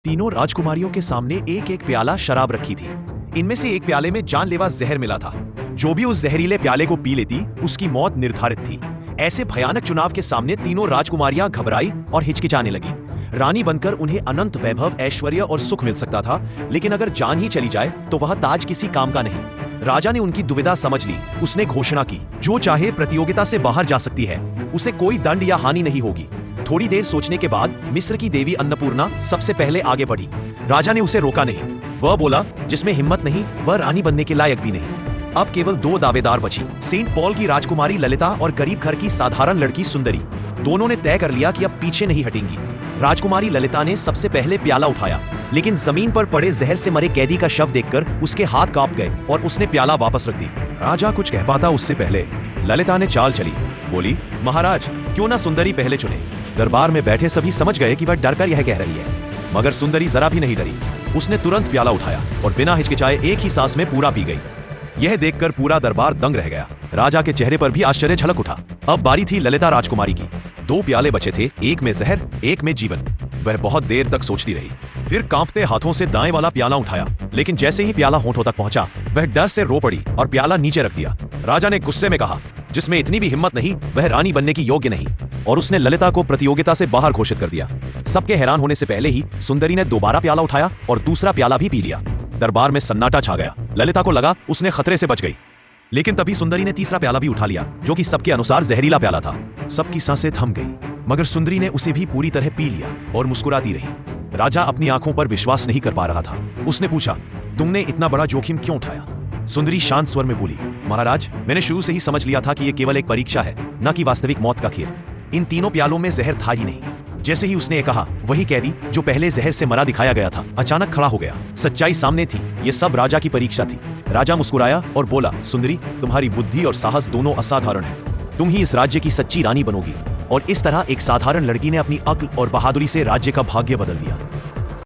तीनों राजकुमारियों के सामने एक एक प्याला शराब रखी थी। इनमें से एक प्याले में जानलेवा जहर मिला था। जो भी उस जहरीले प्याले को पी लेती, उसकी मौत निर्धारित थी। ऐसे भयानक चुनाव के सामने तीनों राजकुमारियां घबराई और हिचकिचाने लगी। रानी बनकर उन्हें अनंत वैभव, ऐश्वर्य और सुख मिल सकता था, लेकिन अगर जान ही चली जाए तो वह ताज किसी काम का नहीं। राजा ने उनकी दुविधा समझ ली। उसने घोषणा की, जो चाहे प्रतियोगिता से बाहर जा सकती है, उसे कोई दंड या हानि नहीं होगी। थोड़ी देर सोचने के बाद मिस्र की देवी अन्नपूर्णा सबसे पहले आगे बढ़ी। राजा ने उसे रोका नहीं। वह बोला, जिसमें हिम्मत नहीं वह रानी बनने के लायक भी नहीं। अब केवल दो दावेदार बची, सेंट पॉल की राजकुमारी ललिता और गरीब घर की साधारण लड़की सुंदरी। दोनों ने तय कर लिया कि अब पीछे नहीं हटेंगी। राजकुमारी ललिता ने सबसे पहले प्याला उठाया, लेकिन जमीन पर पड़े जहर से मरे कैदी का शव देखकर उसके हाथ कांप गए और उसने प्याला वापस रख दी। राजा कुछ कह पाता उससे पहले ललिता ने चाल चली। बोली, महाराज, क्यों ना सुंदरी पहले चुने। दरबार में बैठे सभी समझ गए कि वह डरकर यह कह रही है, मगर सुंदरी जरा भी नहीं डरी। उसने तुरंत प्याला उठाया और बिना हिचकिचाए एक ही सांस में पूरा पी गई। यह देखकर पूरा दरबार दंग रह गया। राजा के चेहरे पर भी आश्चर्य झलक उठा। अब बारी थी ललिता राजकुमारी की। दो प्याले बचे थे, एक में जहर, एक में जीवन। वह बहुत देर तक सोचती रही, फिर कांपते हाथों से दाएं वाला प्याला उठाया, लेकिन जैसे ही प्याला होठों तक पहुंचा, वह डर से रो पड़ी और प्याला नीचे रख दिया। राजा ने गुस्से में कहा, जिसमें इतनी भी हिम्मत नहीं वह रानी बनने की योग्य नहीं, और उसने ललिता को प्रतियोगिता से बाहर घोषित कर दिया। सबके हैरान होने से पहले ही सुंदरी ने दोबारा प्याला उठाया और दूसरा प्याला भी पी लिया। दरबार में सन्नाटा छा गया। ललिता को लगा उसने खतरे से बच गई, लेकिन तभी सुंदरी ने तीसरा प्याला भी उठा लिया, जो कि सबके अनुसार जहरीला प्याला था। सबकी सांसें थम गई, मगर सुंदरी ने उसे भी पूरी तरह पी लिया और मुस्कुराती रही। राजा अपनी आंखों पर विश्वास नहीं कर पा रहा था। उसने पूछा, तुमने इतना बड़ा जोखिम क्यों उठाया? सुंदरी शांत स्वर में बोली, महाराज, मैंने शुरू से ही समझ लिया था कि यह केवल एक परीक्षा है, न कि वास्तविक मौत का खेल। इन तीनों प्यालों में जहर था ही नहीं। जैसे ही उसने कहा, वही कैदी जो पहले जहर से मरा दिखाया गया था अचानक खड़ा हो गया। सच्चाई सामने थी। यह सब राजा की परीक्षा थी। राजा मुस्कुराया और बोला, सुंदरी, तुम्हारी बुद्धि और साहस दोनों असाधारण हैं। तुम ही इस राज्य की सच्ची रानी बनोगी। और इस तरह एक साधारण लड़की ने अपनी अक्ल और बहादुरी से राज्य का भाग्य बदल दिया।